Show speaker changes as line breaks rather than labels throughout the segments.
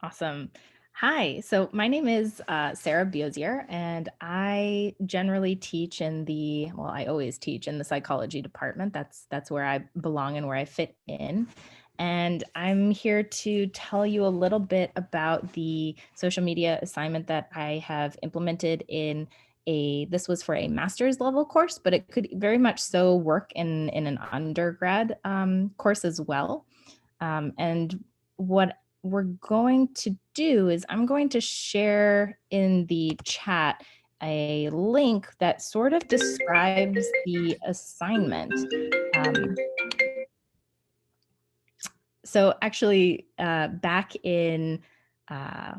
Awesome. Hi, so my name is Sarah Byosiere, and I generally teach in I always teach in the psychology department. That's where I belong and where I fit in. And I'm here to tell you a little bit about the social media assignment that I have implemented this was for a master's level course, but it could very much so work in an undergrad course as well. And what we're going to do is I'm going to share in the chat a link that sort of describes the assignment. Um, so actually, back in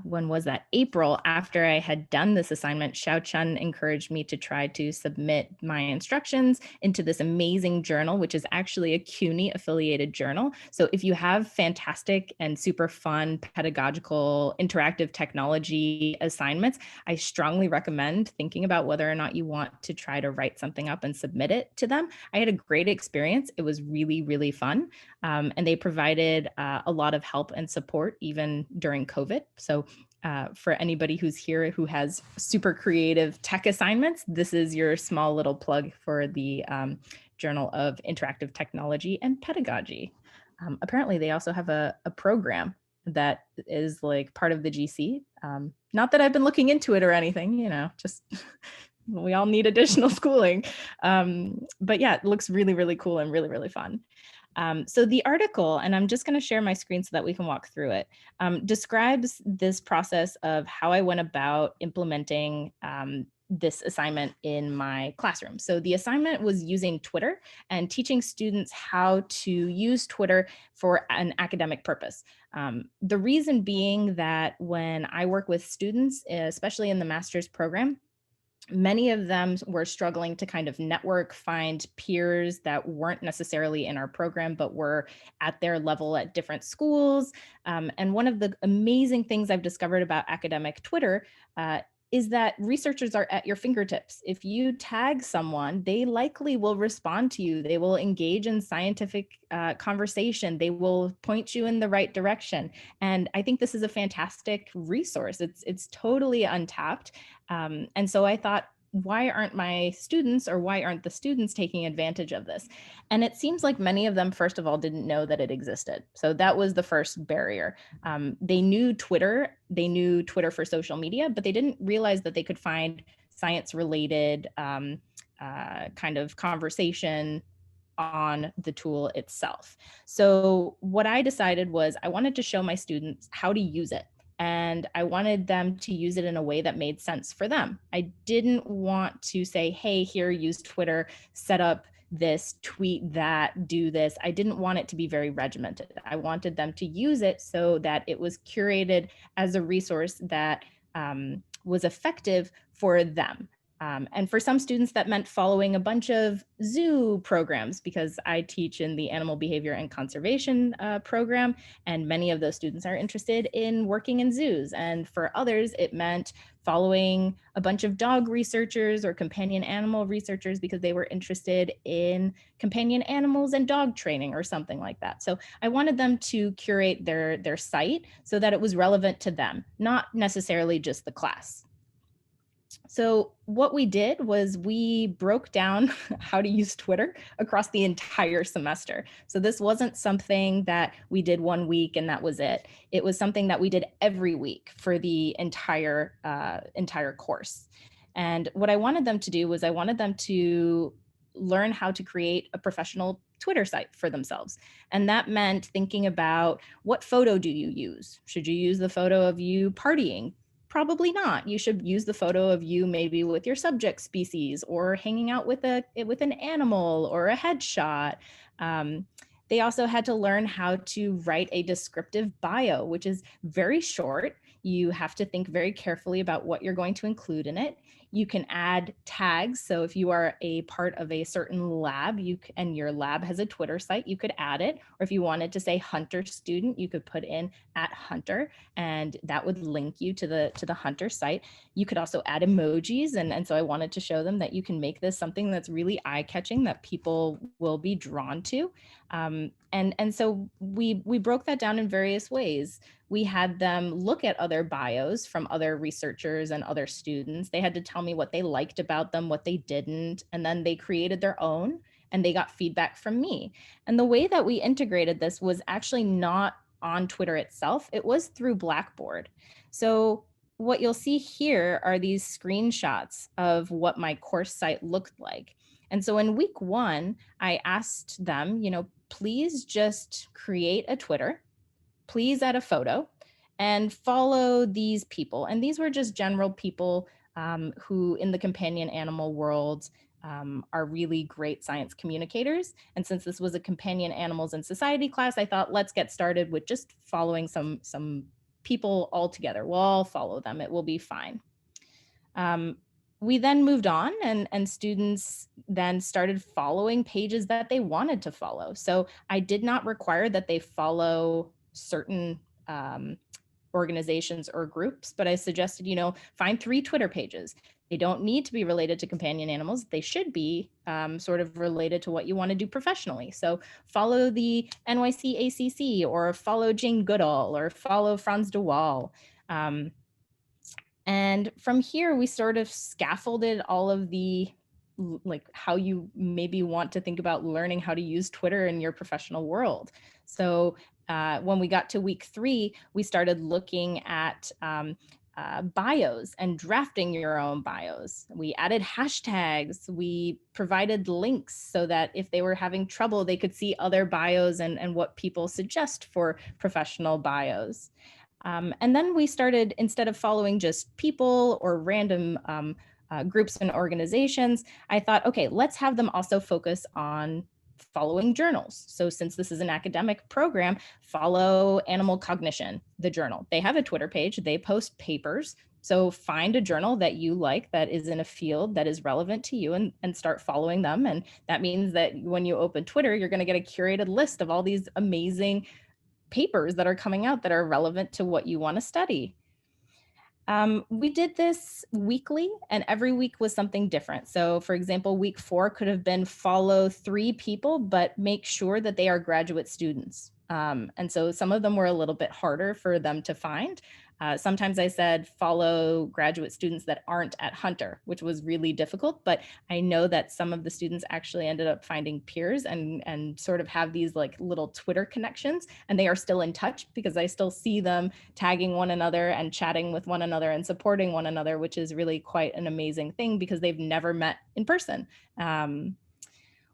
when was that? April, after I had done this assignment, Xiao Chun encouraged me to try to submit my instructions into this amazing journal, which is actually a CUNY affiliated journal. So if you have fantastic and super fun pedagogical interactive technology assignments, I strongly recommend thinking about whether or not you want to try to write something up and submit it to them. I had a great experience. It was really, really fun. And they provided a lot of help and support even during COVID. So for anybody who's here who has super creative tech assignments, this is your small little plug for the Journal of Interactive Technology and Pedagogy. Apparently, they also have a program that is like part of the GC. Not that I've been looking into it or anything, just we all need additional schooling. But yeah, it looks really, really cool and really, really fun. So the article, and I'm just going to share my screen so that we can walk through it, describes this process of how I went about implementing this assignment in my classroom. So the assignment was using Twitter and teaching students how to use Twitter for an academic purpose. The reason being that when I work with students, especially in the master's program, many of them were struggling to kind of network, find peers that weren't necessarily in our program, but were at their level at different schools. And one of the amazing things I've discovered about academic Twitter is that researchers are at your fingertips. If you tag someone, they likely will respond to you. They will engage in scientific conversation. They will point you in the right direction. And I think this is a fantastic resource. It's totally untapped. And so I thought, why aren't my students or why aren't the students taking advantage of this? And it seems like many of them, first of all, didn't know that it existed. So that was the first barrier. They knew Twitter for social media, but they didn't realize that they could find science related kind of conversation on the tool itself. So what I decided was I wanted to show my students how to use it. And I wanted them to use it in a way that made sense for them. I didn't want to say, hey, here, use Twitter, set up this, tweet that, do this. I didn't want it to be very regimented. I wanted them to use it so that it was curated as a resource that was effective for them. And for some students, that meant following a bunch of zoo programs because I teach in the animal behavior and conservation program, and many of those students are interested in working in zoos. And for others, it meant following a bunch of dog researchers or companion animal researchers because they were interested in companion animals and dog training or something like that. So I wanted them to curate their site so that it was relevant to them, not necessarily just the class. So what we did was we broke down how to use Twitter across the entire semester. So this wasn't something that we did one week and that was it. It was something that we did every week for the entire course. And what I wanted them to do was I wanted them to learn how to create a professional Twitter site for themselves. And that meant thinking about what photo do you use? Should you use the photo of you partying? Probably not. You should use the photo of you maybe with your subject species or hanging out with an animal or a headshot. They also had to learn how to write a descriptive bio, which is very short. You have to think very carefully about what you're going to include in it. You can add tags. So if you are a part of a certain lab and your lab has a Twitter site, you could add it. Or if you wanted to say Hunter student, you could put in @Hunter, and that would link you to the Hunter site. You could also add emojis. And so I wanted to show them that you can make this something that's really eye-catching that people will be drawn to. And so we broke that down in various ways. We had them look at other bios from other researchers and other students. They had to tell me what they liked about them, what they didn't, and then they created their own and they got feedback from me. And the way that we integrated this was actually not on Twitter itself, it was through Blackboard. So what you'll see here are these screenshots of what my course site looked like. And so in week 1, I asked them, please just create a Twitter, please add a photo, and follow these people. And these were just general people who in the companion animal world are really great science communicators. And since this was a companion animals and society class, I thought, let's get started with just following some people all together. We'll all follow them. It will be fine. We then moved on and students then started following pages that they wanted to follow. So I did not require that they follow certain organizations or groups, but I suggested, find 3 Twitter pages. They don't need to be related to companion animals. They should be sort of related to what you want to do professionally. So follow the NYC ACC or follow Jane Goodall or follow Franz de Waal. And from here, we sort of scaffolded all of the how you maybe want to think about learning how to use Twitter in your professional world. So when we got to week 3, we started looking at bios and drafting your own bios. We added hashtags. We provided links so that if they were having trouble, they could see other bios and what people suggest for professional bios. And then we started, instead of following just people or random groups and organizations, I thought, okay, let's have them also focus on following journals. So since this is an academic program, follow Animal Cognition, the journal. They have a Twitter page, they post papers. So find a journal that you like that is in a field that is relevant to you and start following them. And that means that when you open Twitter, you're going to get a curated list of all these amazing papers that are coming out that are relevant to what you want to study. We did this weekly, and every week was something different. So for example, week 4 could have been follow 3 people, but make sure that they are graduate students. And so some of them were a little bit harder for them to find. Sometimes I said follow graduate students that aren't at Hunter, which was really difficult, but I know that some of the students actually ended up finding peers and sort of have these like little Twitter connections, and they are still in touch because I still see them tagging one another and chatting with one another and supporting one another, which is really quite an amazing thing because they've never met in person.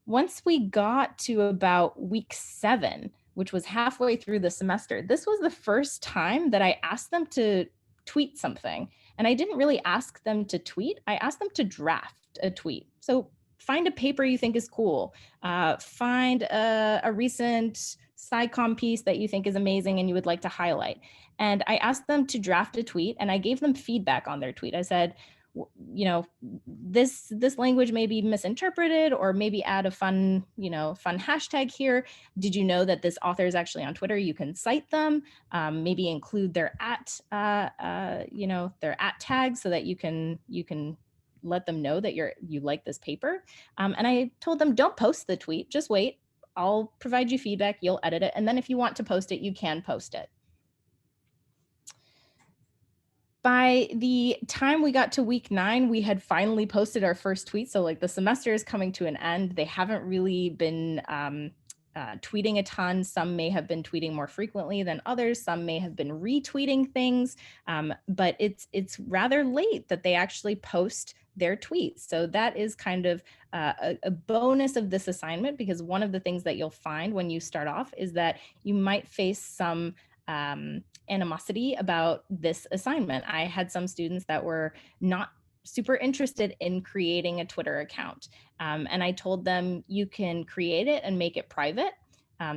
Once we got to about week 7, which was halfway through the semester, this was the first time that I asked them to tweet something. And I didn't really ask them to tweet, I asked them to draft a tweet. So find a paper you think is cool, find a recent SciComm piece that you think is amazing and you would like to highlight. And I asked them to draft a tweet and I gave them feedback on their tweet. I said, this language may be misinterpreted, or maybe add a fun hashtag here. Did you know that this author is actually on Twitter? You can cite them, maybe include their their at tag so that you can let them know that you like this paper. And I told them, don't post the tweet, just wait. I'll provide you feedback, you'll edit it. And then if you want to post it, you can post it. By the time we got to week 9, we had finally posted our first tweet. So like the semester is coming to an end. They haven't really been tweeting a ton. Some may have been tweeting more frequently than others. Some may have been retweeting things, but it's rather late that they actually post their tweets. So that is kind of a bonus of this assignment, because one of the things that you'll find when you start off is that you might face some animosity about this assignment. I had some students that were not super interested in creating a Twitter account. And I told them you can create it and make it private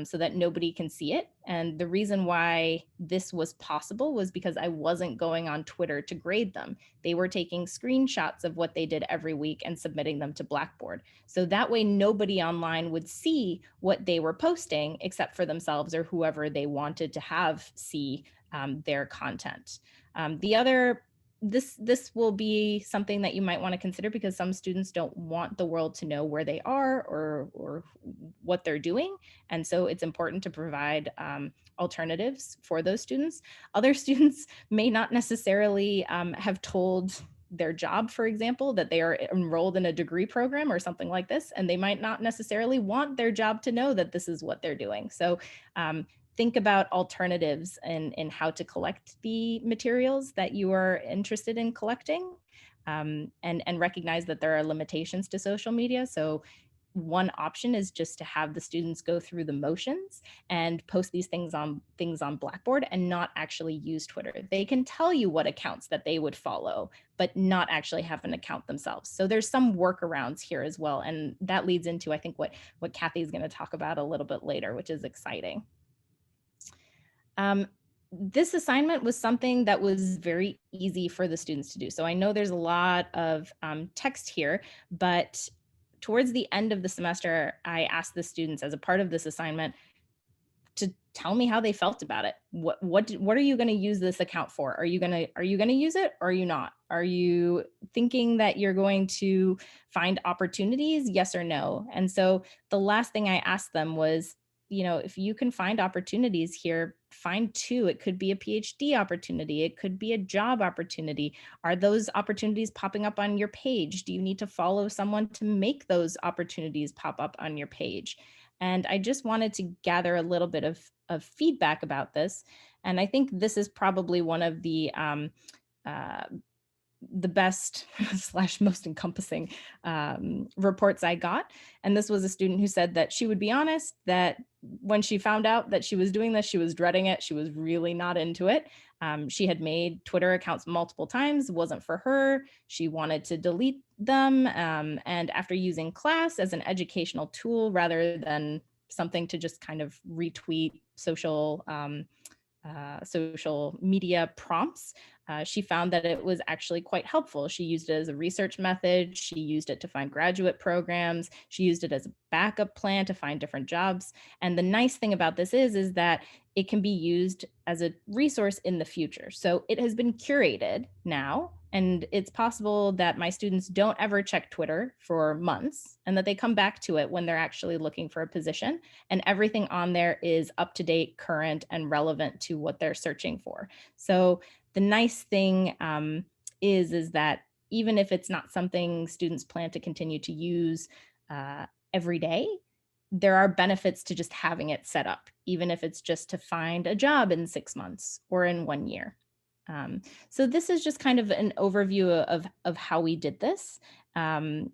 so that nobody can see it. And the reason why this was possible was because I wasn't going on Twitter to grade them. They were taking screenshots of what they did every week and submitting them to Blackboard. So that way nobody online would see what they were posting except for themselves or whoever they wanted to have see their content. The other this will be something that you might want to consider, because some students don't want the world to know where they are or what they're doing. And so it's important to provide alternatives for those students. Other students may not necessarily have told their job, for example, that they are enrolled in a degree program or something like this, and they might not necessarily want their job to know that this is what they're doing. So think about alternatives in how to collect the materials that you are interested in collecting, and recognize that there are limitations to social media. So one option is just to have the students go through the motions and post these things on Blackboard and not actually use Twitter. They can tell you what accounts that they would follow, but not actually have an account themselves. So there's some workarounds here as well. And that leads into, I think, what Kathie is going to talk about a little bit later, which is exciting. This assignment was something that was very easy for the students to do. So I know there's a lot of text here, but towards the end of the semester, I asked the students as a part of this assignment to tell me how they felt about it. What are you going to use this account for? Are you going to use it, or are you not? Are you thinking that you're going to find opportunities? Yes or no? And so the last thing I asked them was, if you can find opportunities here, find two. It could be a PhD opportunity. It could be a job opportunity. Are those opportunities popping up on your page? Do you need to follow someone to make those opportunities pop up on your page? And I just wanted to gather a little bit of feedback about this. And I think this is probably one of the best / most encompassing reports I got. And this was a student who said that she would be honest, that when she found out that she was doing this, she was dreading it. She was really not into it. She had made Twitter accounts multiple times, wasn't for her. She wanted to delete them. And after using class as an educational tool rather than something to just kind of retweet social media prompts, she found that it was actually quite helpful. She used it as a research method. She used it to find graduate programs. She used it as a backup plan to find different jobs. And the nice thing about this is that it can be used as a resource in the future. So it has been curated now, and it's possible that my students don't ever check Twitter for months and that they come back to it when they're actually looking for a position, and everything on there is up to date, current, and relevant to what they're searching for. So the nice thing is that even if it's not something students plan to continue to use every day, there are benefits to just having it set up, even if it's just to find a job in 6 months or in 1 year. So this is just kind of an overview of how we did this, and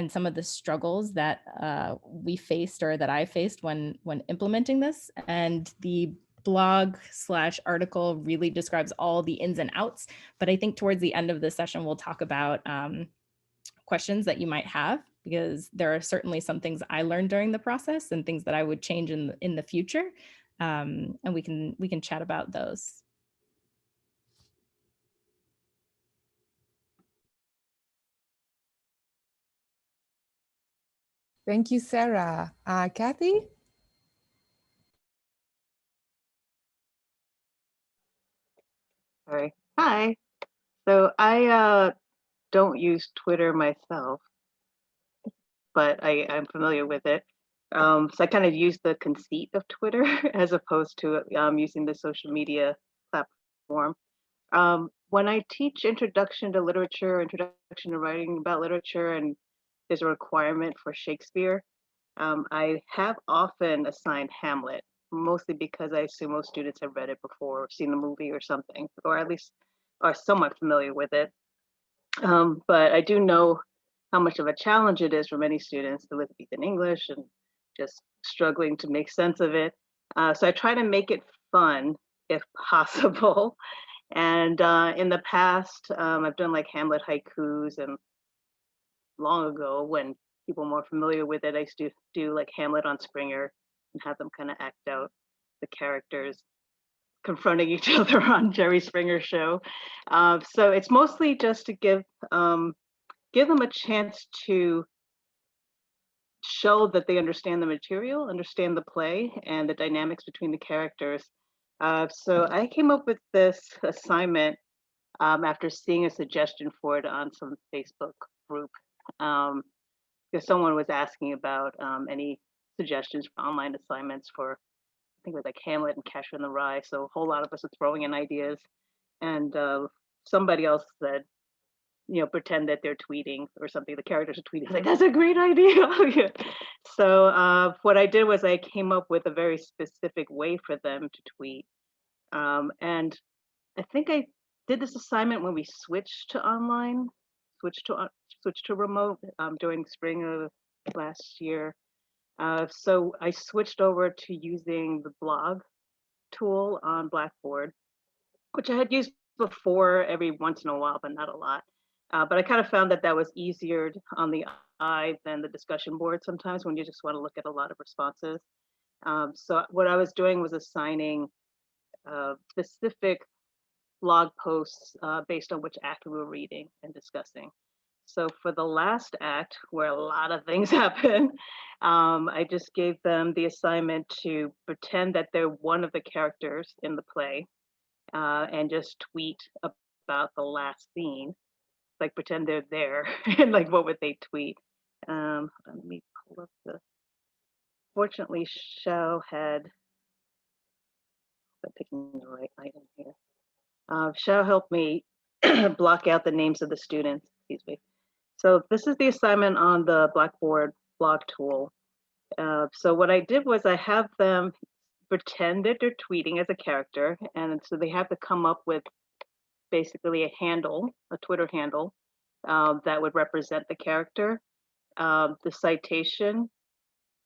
some of the struggles that we faced, or that I faced when implementing this. And the blog / article really describes all the ins and outs, but I think towards the end of this session, we'll talk about questions that you might have, because there are certainly some things I learned during the process and things that I would change in the future. And we can chat about those.
Thank you, Sarah. Kathie?
All right. Hi. So I don't use Twitter myself, but I'm familiar with it. So I kind of use the conceit of Twitter as opposed to using the social media platform. When I teach introduction to literature, introduction to writing about literature, and there's a requirement for Shakespeare, I have often assigned Hamlet, mostly because I assume most students have read it before, or seen the movie or something, or at least are somewhat familiar with it. But I do know how much of a challenge it is for many students to speak in English and just struggling to make sense of it. So I try to make it fun if possible. And in the past, I've done like Hamlet haikus, and long ago, when people more familiar with it, I used to do like Hamlet on Springer and have them kind of act out the characters confronting each other on Jerry Springer's show. So it's mostly just to give them a chance to show that they understand the material, understand the play, and the dynamics between the characters. So I came up with this assignment after seeing a suggestion for it on some Facebook group. Because someone was asking about any suggestions for online assignments for, I think it was like Hamlet and Catcher in the Rye. So a whole lot of us are throwing in ideas. And somebody else said, pretend that they're tweeting or something. The characters are tweeting. Like, that's a great idea. Yeah. So what I did was I came up with a very specific way for them to tweet. And I think I did this assignment when we switched to online, switched to remote during spring of last year. So I switched over to using the blog tool on Blackboard, which I had used before every once in a while, but not a lot. But I kind of found that was easier on the eye than the discussion board sometimes when you just want to look at a lot of responses. So what I was doing was assigning specific blog posts based on which act we were reading and discussing. So for the last act, where a lot of things happen, I just gave them the assignment to pretend that they're one of the characters in the play and just tweet about the last scene, like pretend they're there and like what would they tweet. Let me pull up fortunately Xiao had, I'm picking the right item here. Xiao helped me block out the names of the students, excuse me. So this is the assignment on the Blackboard blog tool. So what I did was I have them pretend that they're tweeting as a character. And so they have to come up with basically a handle, a Twitter handle that would represent the character, the citation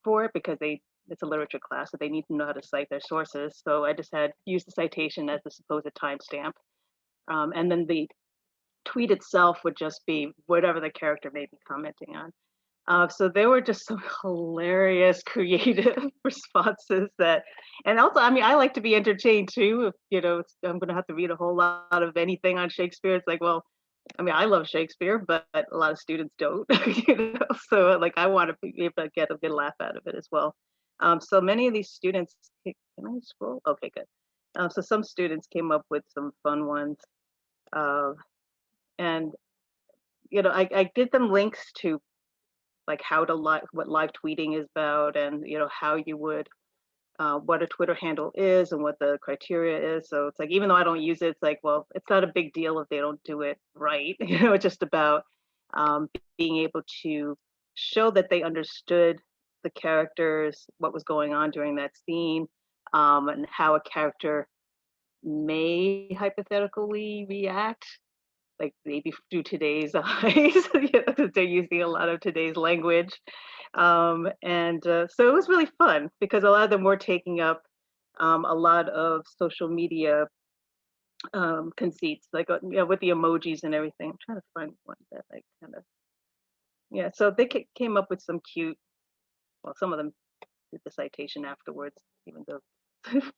for it, because it's a literature class, so they need to know how to cite their sources. So I just had used the citation as the supposed timestamp. And then the tweet itself would just be whatever the character may be commenting on. So there were just some hilarious creative responses and also, I mean, I like to be entertained too. I'm going to have to read a whole lot of anything on Shakespeare. It's like, well, I mean, I love Shakespeare, but a lot of students don't, so like I want to be able to get a good laugh out of it as well. So many of these students, can I scroll? Okay, good. So some students came up with some fun ones. And I did them links to like what live tweeting is about, and how you would what a Twitter handle is and what the criteria is. So it's like, even though I don't use it, it's like, well, it's not a big deal if they don't do it right. It's just about being able to show that they understood the characters, what was going on during that scene, and how a character may hypothetically react, like maybe through today's eyes, because they're using a lot of today's language. So it was really fun because a lot of them were taking up a lot of social media conceits, like with the emojis and everything. I'm trying to find one that I kind of, so they came up with some cute, well, some of them did the citation afterwards, even though,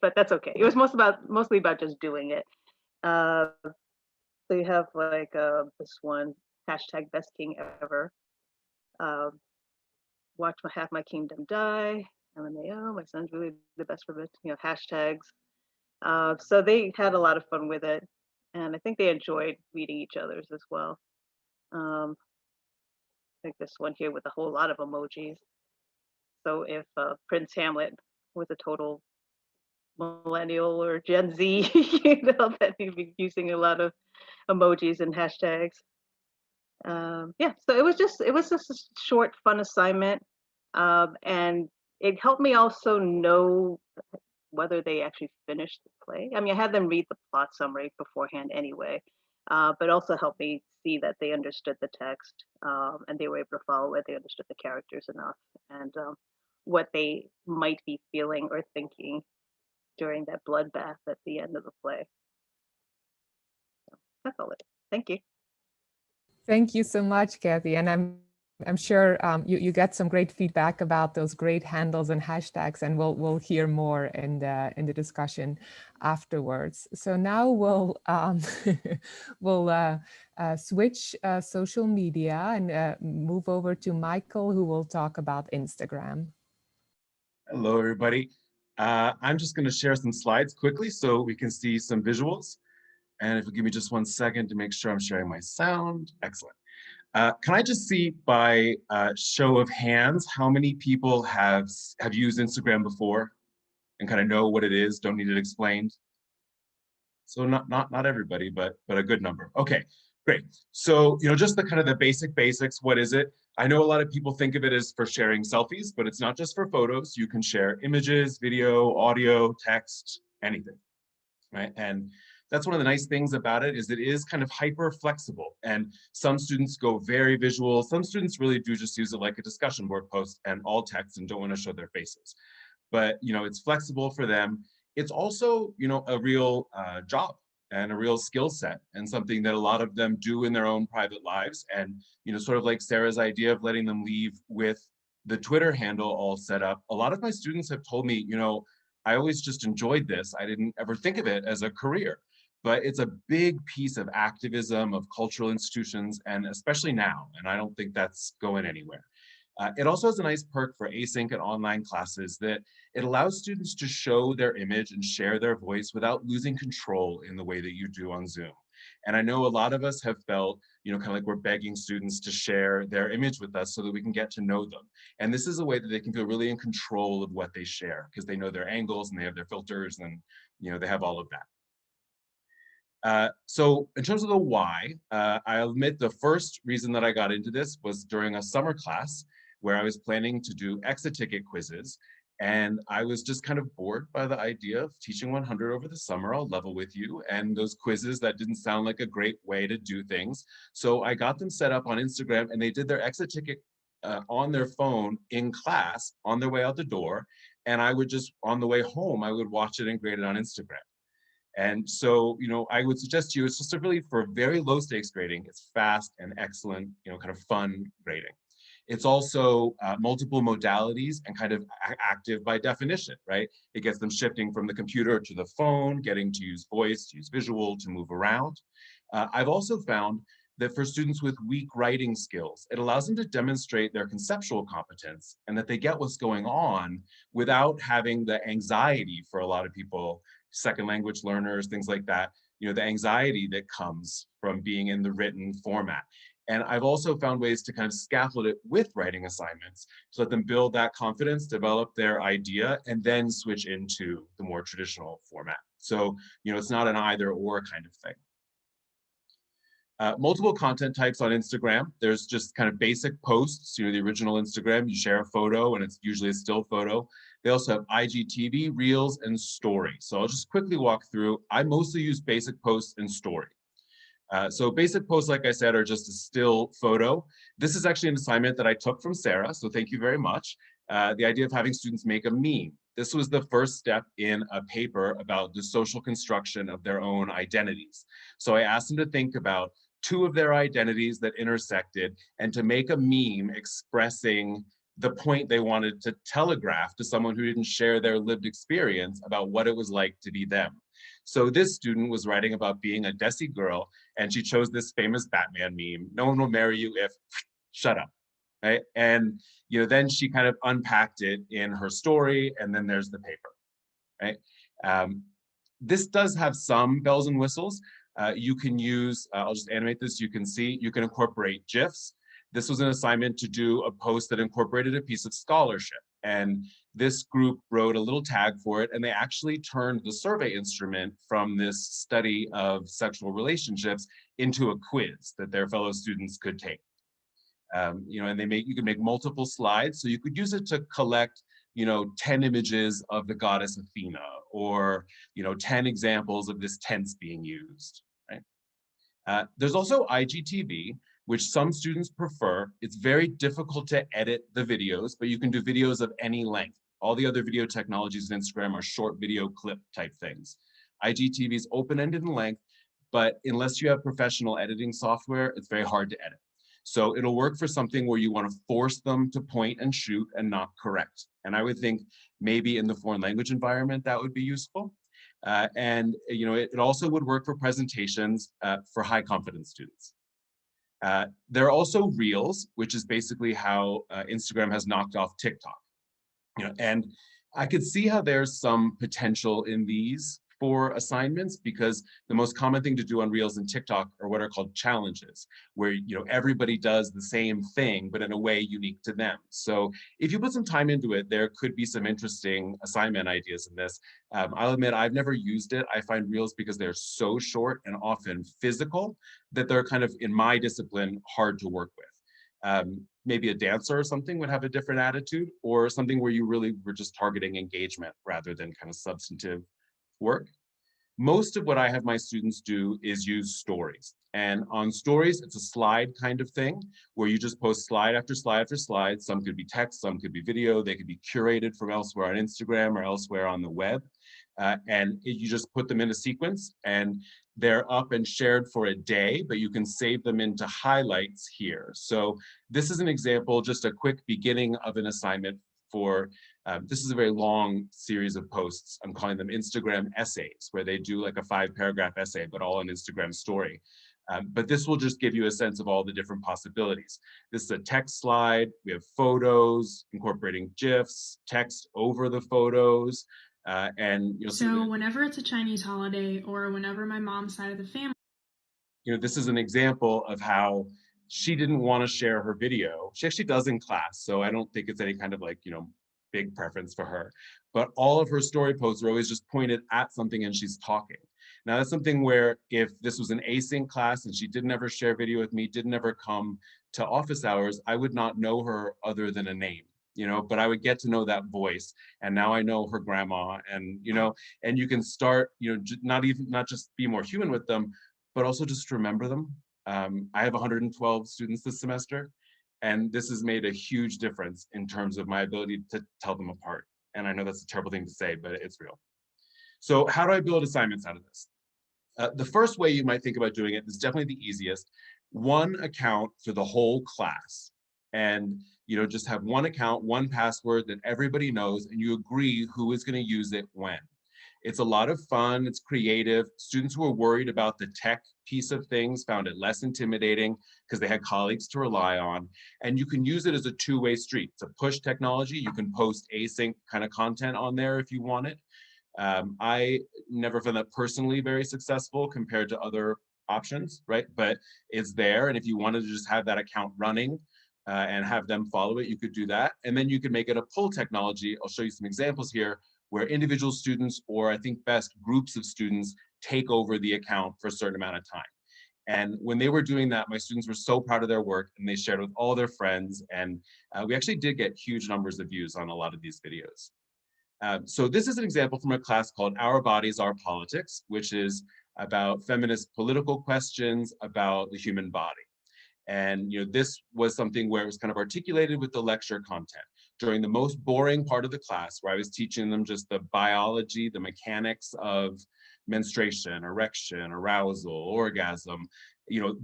but that's okay. It was mostly about just doing it. So you have like this one, hashtag best king ever. Watch half my kingdom die. LMAO, my son's really the best for it. Hashtags. So they had a lot of fun with it, and I think they enjoyed reading each other's as well. Like this one here with a whole lot of emojis. So if Prince Hamlet was a total millennial or Gen Z, that he'd be using a lot of emojis and hashtags. So it was just a short, fun assignment, and it helped me also know whether they actually finished the play. I mean, I had them read the plot summary beforehand anyway, but also helped me see that they understood the text, and they were able to follow it. They understood the characters enough, and what they might be feeling or thinking during that bloodbath at the end of the play. So that's all it. Thank you.
Thank you so much, Kathie. And I'm sure you get some great feedback about those great handles and hashtags, and we'll hear more in the discussion afterwards. So now we'll switch social media and move over to Michael, who will talk about Instagram.
Hello, everybody. I'm just going to share some slides quickly so we can see some visuals. And if you give me just 1 second to make sure I'm sharing my sound, excellent. Can I just see by show of hands, how many people have used Instagram before and kind of know what it is, don't need it explained? So not everybody, but a good number. Okay, great. So, just the kind of the basics, what is it? I know a lot of people think of it as for sharing selfies, but it's not just for photos. You can share images, video, audio, text, anything, right? And that's one of the nice things about it is it is kind of hyper flexible. And some students go very visual. Some students really do just use it like a discussion board post and all text and don't want to show their faces. But, it's flexible for them. It's also, a real job and a real skill set and something that a lot of them do in their own private lives. And, sort of like Sarah's idea of letting them leave with the Twitter handle all set up. A lot of my students have told me, I always just enjoyed this. I didn't ever think of it as a career, but it's a big piece of activism of cultural institutions, and especially now, and I don't think that's going anywhere. It also has a nice perk for async and online classes that it allows students to show their image and share their voice without losing control in the way that you do on Zoom. And I know a lot of us have felt, kind of like we're begging students to share their image with us so that we can get to know them. And this is a way that they can feel really in control of what they share because they know their angles and they have their filters and, they have all of that. So in terms of the why, I'll admit the first reason that I got into this was during a summer class where I was planning to do exit ticket quizzes. And I was just kind of bored by the idea of teaching 100 over the summer, I'll level with you. And those quizzes, that didn't sound like a great way to do things. So I got them set up on Instagram and they did their exit ticket on their phone in class on their way out the door. And I would just, on the way home, I would watch it and grade it on Instagram. And so, I would suggest to you, it's just a really, for very low stakes grading, it's fast and excellent, kind of fun grading. It's also multiple modalities and kind of active by definition, right? It gets them shifting from the computer to the phone, getting to use voice, to use visual, to move around. I've also found that for students with weak writing skills, it allows them to demonstrate their conceptual competence and that they get what's going on without having the anxiety for a lot of people, second language learners, things like that, the anxiety that comes from being in the written format. And I've also found ways to kind of scaffold it with writing assignments to let them build that confidence, develop their idea, and then switch into the more traditional format. So, it's not an either or kind of thing. Multiple content types on Instagram. There's just kind of basic posts, the original Instagram, you share a photo and it's usually a still photo. They also have IGTV, Reels, and Story. So I'll just quickly walk through. I mostly use basic posts and Story. So basic posts, like I said, are just a still photo. This is actually an assignment that I took from Sarah, so thank you very much. The idea of having students make a meme. This was the first step in a paper about the social construction of their own identities. So I asked them to think about 2 of their identities that intersected and to make a meme expressing the point they wanted to telegraph to someone who didn't share their lived experience about what it was like to be them. So this student was writing about being a Desi girl, and she chose this famous Batman meme, "No one will marry you if," shut up, right? And then she kind of unpacked it in her story, and then there's the paper, right? This does have some bells and whistles. You can use, I'll just animate this, you can see, you can incorporate GIFs. This was an assignment to do a post that incorporated a piece of scholarship. And this group wrote a little tag for it, and they actually turned the survey instrument from this study of sexual relationships into a quiz that their fellow students could take. And you could make multiple slides, so you could use it to collect 10 images of the goddess Athena, or 10 examples of this tense being used, right? There's also IGTV, which some students prefer. It's very difficult to edit the videos, but you can do videos of any length. All the other video technologies in Instagram are short video clip type things. IGTV is open-ended in length, but unless you have professional editing software, it's very hard to edit. So it'll work for something where you want to force them to point and shoot and not correct. And I would think maybe in the foreign language environment, that would be useful. It also would work for presentations for high confidence students. There are also Reels, which is basically how Instagram has knocked off TikTok. And I could see how there's some potential in these for assignments, because the most common thing to do on Reels and TikTok are what are called challenges, where everybody does the same thing, but in a way unique to them. So if you put some time into it, there could be some interesting assignment ideas in this. I'll admit I've never used it. I find Reels, because they're so short and often physical, that they're kind of, in my discipline, hard to work with. Maybe a dancer or something would have a different attitude, or something where you really were just targeting engagement rather than kind of substantive work. Most of what I have my students do is use stories. And on stories, it's a slide kind of thing where you just post slide after slide after slide. Some could be text, some could be video. They could be curated from elsewhere on Instagram or elsewhere on the web. You just put them in a sequence, and they're up and shared for a day, but you can save them into highlights here. So this is an example, just a quick beginning of an assignment for, this is a very long series of posts. I'm calling them Instagram essays, where they do like a 5-paragraph essay, but all an Instagram story. But this will just give you a sense of all the different possibilities. This is a text slide. We have photos, incorporating GIFs, text over the photos. And you'll see.
So whenever it's a Chinese holiday, or whenever my mom's side of the family.
This is an example of how she didn't want to share her video. She actually does in class, so I don't think it's any kind of like, big preference for her. But all of her story posts are always just pointed at something and she's talking. Now that's something where if this was an async class and she didn't ever share video with me, didn't ever come to office hours, I would not know her other than a name. But I would get to know that voice, and now I know her grandma, and and you can start, not just be more human with them, but also just remember them. I have 112 students this semester, and this has made a huge difference in terms of my ability to tell them apart. And I know that's a terrible thing to say, but it's real. So how do I build assignments out of this? The first way you might think about doing it is definitely the easiest. One account for the whole class. And just have one account, one password that everybody knows, and you agree who is going to use it when. It's a lot of fun, it's creative. Students who are worried about the tech piece of things found it less intimidating because they had colleagues to rely on. And you can use it as a two-way street. It's a push technology. You can post async kind of content on there if you want it. I never found that personally very successful compared to other options, right? But it's there, and if you wanted to just have that account running, and have them follow it, you could do that. And then you could make it a pull technology. I'll show you some examples here where individual students, or I think best groups of students, take over the account for a certain amount of time. And when they were doing that, my students were so proud of their work, and they shared with all their friends. And we actually did get huge numbers of views on a lot of these videos. So this is an example from a class called Our Bodies, Our Politics, which is about feminist political questions about the human body. And this was something where it was kind of articulated with the lecture content. During the most boring part of the class, where I was teaching them just the biology, the mechanics of menstruation, erection, arousal, orgasm,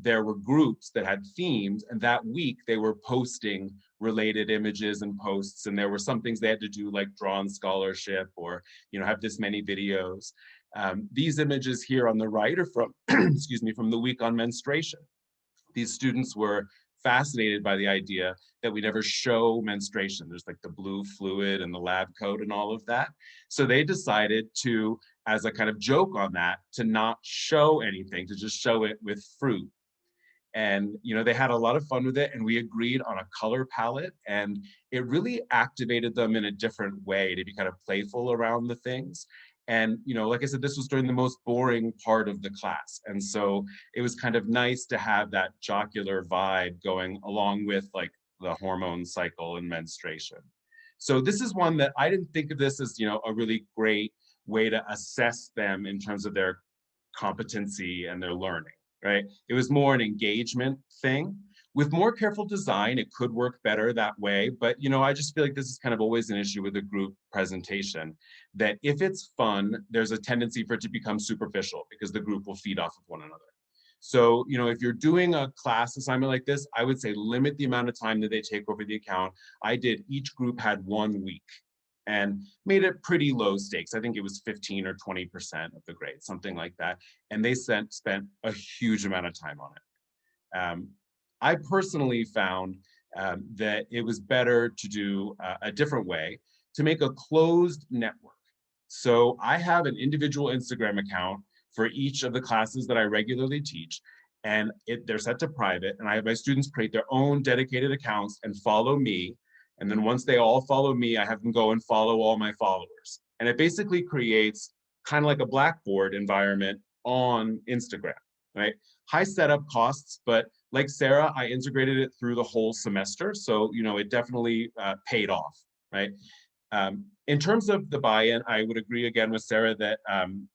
there were groups that had themes, and that week they were posting related images and posts, and there were some things they had to do, like draw on scholarship or have this many videos. These images here on the right are from, excuse me, from the week on menstruation. These students were fascinated by the idea that we never show menstruation. There's like the blue fluid and the lab coat and all of that. So they decided to, as a kind of joke on that, to not show anything, to just show it with fruit. And they had a lot of fun with it, and we agreed on a color palette, and it really activated them in a different way to be kind of playful around the things. And like I said, this was during the most boring part of the class, and so it was kind of nice to have that jocular vibe going along with like the hormone cycle and menstruation. So this is one that I didn't think of this as a really great way to assess them in terms of their competency and their learning. Right? It was more an engagement thing. With more careful design, it could work better that way. But, I just feel like this is kind of always an issue with a group presentation, that if it's fun, there's a tendency for it to become superficial because the group will feed off of one another. So, if you're doing a class assignment like this, I would say limit the amount of time that they take over the account. Each group had 1 week, and made it pretty low stakes. I think it was 15 or 20% of the grade, something like that. And they spent a huge amount of time on it. I personally found that it was better to do a different way, to make a closed network. So I have an individual Instagram account for each of the classes that I regularly teach, and they're set to private, and I have my students create their own dedicated accounts and follow me. And then once they all follow me, I have them go and follow all my followers. And it basically creates kind of like a Blackboard environment on Instagram, right? High setup costs, but like Sarah, I integrated it through the whole semester. So, it definitely paid off, right? In terms of the buy-in, I would agree again with Sarah that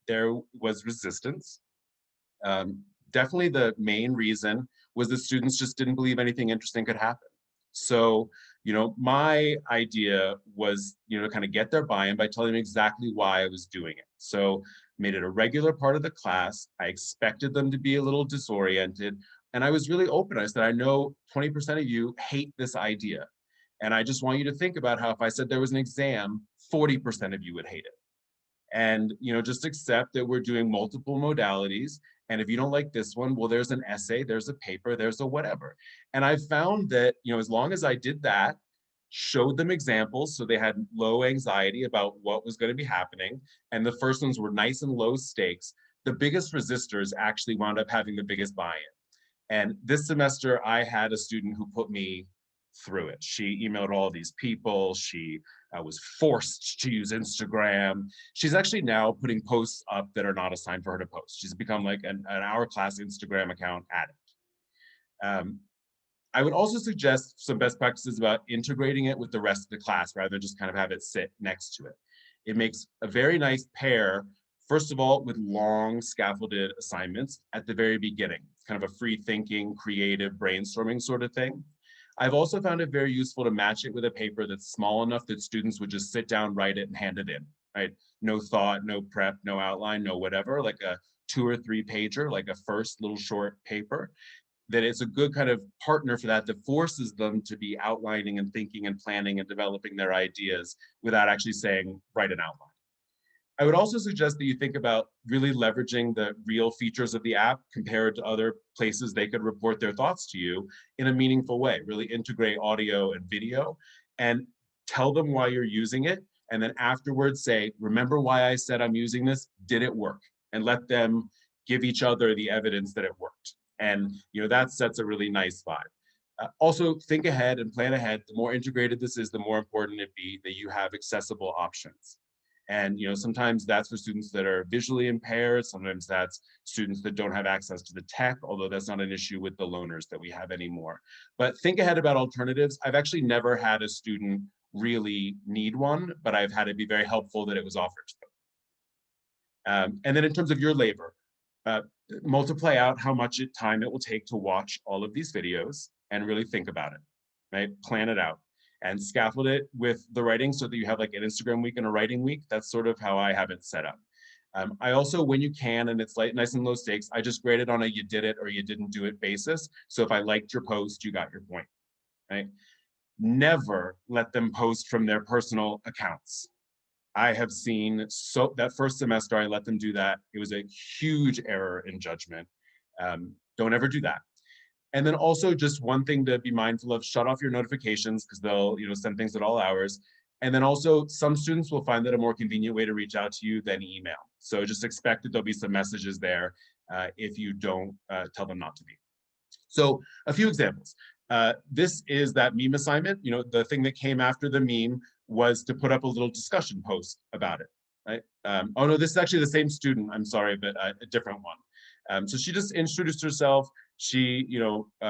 there was resistance. Definitely the main reason was the students just didn't believe anything interesting could happen. So, my idea was, to kind of get their buy-in by telling them exactly why I was doing it. So made it a regular part of the class. I expected them to be a little disoriented. And I was really open. I said, I know 20% of you hate this idea. And I just want you to think about how if I said there was an exam, 40% of you would hate it. And, just accept that we're doing multiple modalities. And if you don't like this one, well, there's an essay, there's a paper, there's a whatever. And I found that, as long as I did that, showed them examples so they had low anxiety about what was going to be happening, and the first ones were nice and low stakes, the biggest resistors actually wound up having the biggest buy-in. And this semester, I had a student who put me through it. She emailed all these people. She was forced to use Instagram. She's actually now putting posts up that are not assigned for her to post. She's become like an hour class Instagram account addict. I would also suggest some best practices about integrating it with the rest of the class rather than just kind of have it sit next to it. It makes a very nice pair, first of all, with long scaffolded assignments at the very beginning. It's kind of a free thinking, creative brainstorming sort of thing. I've also found it very useful to match it with a paper that's small enough that students would just sit down, write it, and hand it in, right? No thought, no prep, no outline, no whatever, like a 2 or 3 pager, like a first little short paper, that it's a good kind of partner for that forces them to be outlining and thinking and planning and developing their ideas without actually saying, write an outline. I would also suggest that you think about really leveraging the real features of the app compared to other places they could report their thoughts to you in a meaningful way. Really integrate audio and video and tell them why you're using it. And then afterwards say, remember why I said I'm using this? Did it work? And let them give each other the evidence that it worked. And that sets a really nice vibe. Also, think ahead and plan ahead. The more integrated this is, the more important it be that you have accessible options. And sometimes that's for students that are visually impaired. Sometimes that's students that don't have access to the tech, although that's not an issue with the loaners that we have anymore. But think ahead about alternatives. I've actually never had a student really need one, but I've had it be very helpful that it was offered to them. And then in terms of your labor, multiply out how much time it will take to watch all of these videos and really think about it, right? Plan it out. And scaffold it with the writing so that you have like an Instagram week and a writing week. That's sort of how I have it set up. I also, when you can, and it's like nice and low stakes, I just grade it on a you did it or you didn't do it basis. So if I liked your post, you got your point, right? Never let them post from their personal accounts. I have seen, so that first semester I let them do that. It was a huge error in judgment. Don't ever do that. And then also just one thing to be mindful of, shut off your notifications because they'll send things at all hours. And then also some students will find that a more convenient way to reach out to you than email. So just expect that there'll be some messages there if you don't tell them not to be. So a few examples. This is that meme assignment. The thing that came after the meme was to put up a little discussion post about it, right? Oh no, this is actually the same student, I'm sorry, but a different one. So she just introduced herself. She,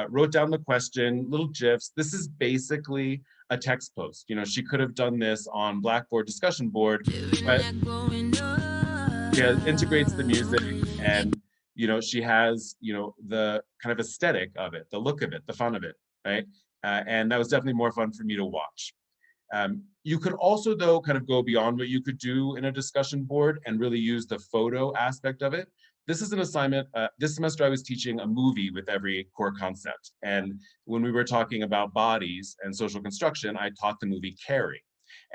wrote down the question, little GIFs. This is basically a text post. She could have done this on Blackboard discussion board, but yeah, integrates the music and, she has, the kind of aesthetic of it, the look of it, the fun of it, right? And that was definitely more fun for me to watch. You could also, though, kind of go beyond what you could do in a discussion board and really use the photo aspect of it. This is an assignment. This semester, I was teaching a movie with every core concept. And when we were talking about bodies and social construction, I taught the movie Carrie.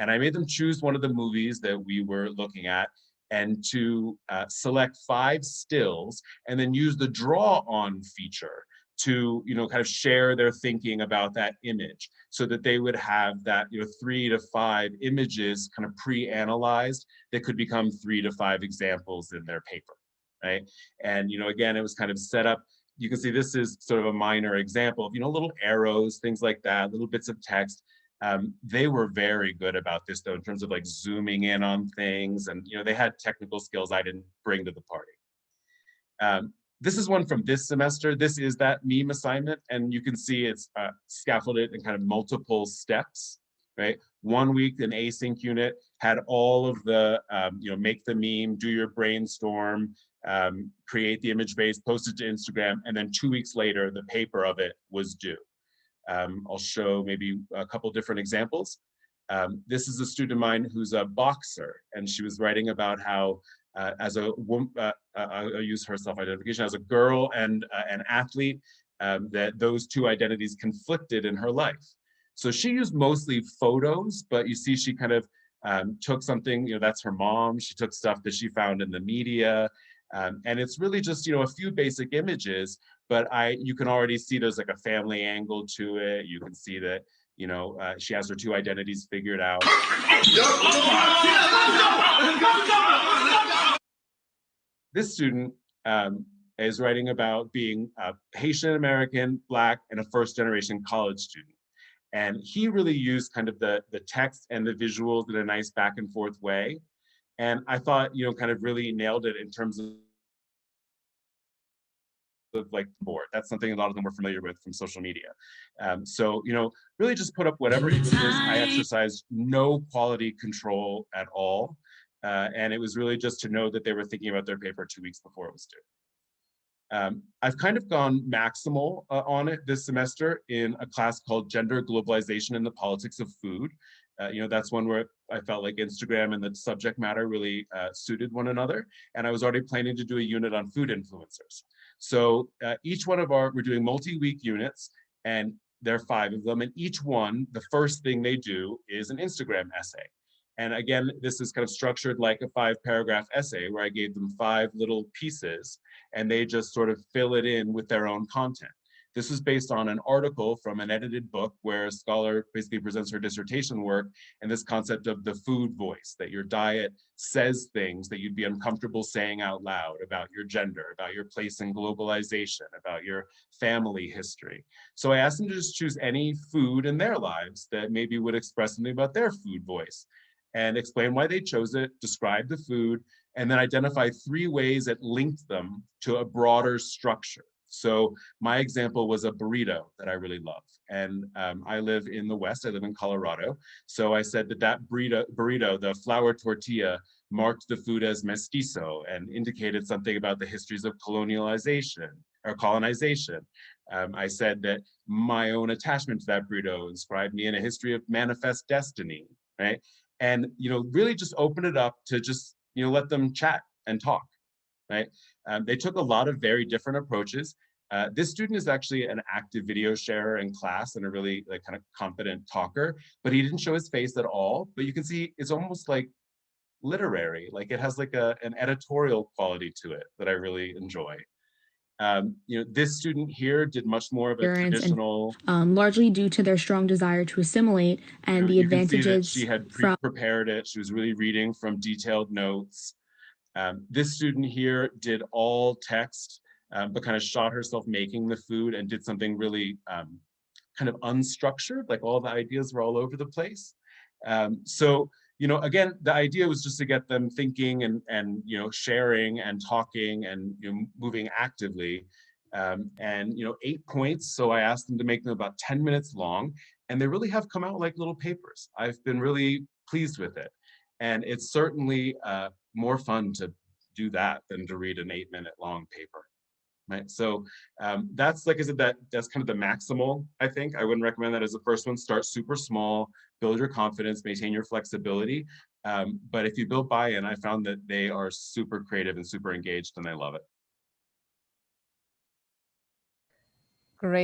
And I made them choose one of the movies that we were looking at and to select 5 stills and then use the draw on feature to, kind of share their thinking about that image so that they would have that, 3 to 5 images kind of pre-analyzed that could become 3 to 5 examples in their paper, right? And, again, it was kind of set up. You can see this is sort of a minor example of, little arrows, things like that, little bits of text. They were very good about this though, in terms of like zooming in on things, and they had technical skills I didn't bring to the party. This is one from this semester. This is that meme assignment, and you can see it's scaffolded in kind of multiple steps, right? 1 week, an async unit had all of the, make the meme, do your brainstorm, create the image base, post it to Instagram, and then 2 weeks later, the paper of it was due. I'll show maybe a couple different examples. This is a student of mine who's a boxer, and she was writing about how as a woman, I'll use her self-identification, as a girl and an athlete, that those two identities conflicted in her life. So she used mostly photos, but you see she kind of took something, that's her mom. She took stuff that she found in the media. And it's really just, a few basic images, but you can already see there's like a family angle to it. You can see that, she has her two identities figured out. This student is writing about being Haitian American, Black, and a first-generation college student. And he really used kind of the text and the visuals in a nice back and forth way. And I thought, kind of really nailed it in terms of like board. That's something a lot of them were familiar with from social media. So, really just put up whatever images. I exercised no quality control at all. And it was really just to know that they were thinking about their paper 2 weeks before it was due. I've kind of gone maximal on it this semester in a class called Gender, Globalization, and the Politics of Food. That's one where I felt like Instagram and the subject matter really suited one another. And I was already planning to do a unit on food influencers. So each one of we're doing multi-week units, and there are 5 of them. And each one, the first thing they do is an Instagram essay. And again, this is kind of structured like a 5-paragraph essay where I gave them 5 little pieces and they just sort of fill it in with their own content. This is based on an article from an edited book where a scholar basically presents her dissertation work and this concept of the food voice, that your diet says things that you'd be uncomfortable saying out loud about your gender, about your place in globalization, about your family history. So I asked them to just choose any food in their lives that maybe would express something about their food voice, and explain why they chose it, describe the food, and then identify 3 ways it linked them to a broader structure. So my example was a burrito that I really love. And I live in the West, I live in Colorado. So I said that burrito, the flour tortilla, marked the food as mestizo and indicated something about the histories of colonization. I said that my own attachment to that burrito inscribed me in a history of manifest destiny, right? And, really just open it up to just, let them chat and talk, right? They took a lot of very different approaches. This student is actually an active video sharer in class and a really kind of confident talker, but he didn't show his face at all. But you can see it's almost like literary, like it has like an editorial quality to it that I really enjoy. This student here did much more of a traditional,
largely due to their strong desire to assimilate and the advantages.
She had prepared it. She was really reading from detailed notes. This student here did all text, but kind of shot herself making the food and did something really kind of unstructured, like all the ideas were all over the place. So, again, the idea was just to get them thinking and sharing and talking and moving actively. And 8 points, so I asked them to make them about 10 minutes long, and they really have come out like little papers. I've been really pleased with it. And it's certainly more fun to do that than to read an 8-minute long paper, right? So that's, like I said, that's kind of the maximal, I think. I wouldn't recommend that as the first one. Start super small, build your confidence, maintain your flexibility. But if you build buy-in, I found that they are super creative and super engaged, and I love it.
Great.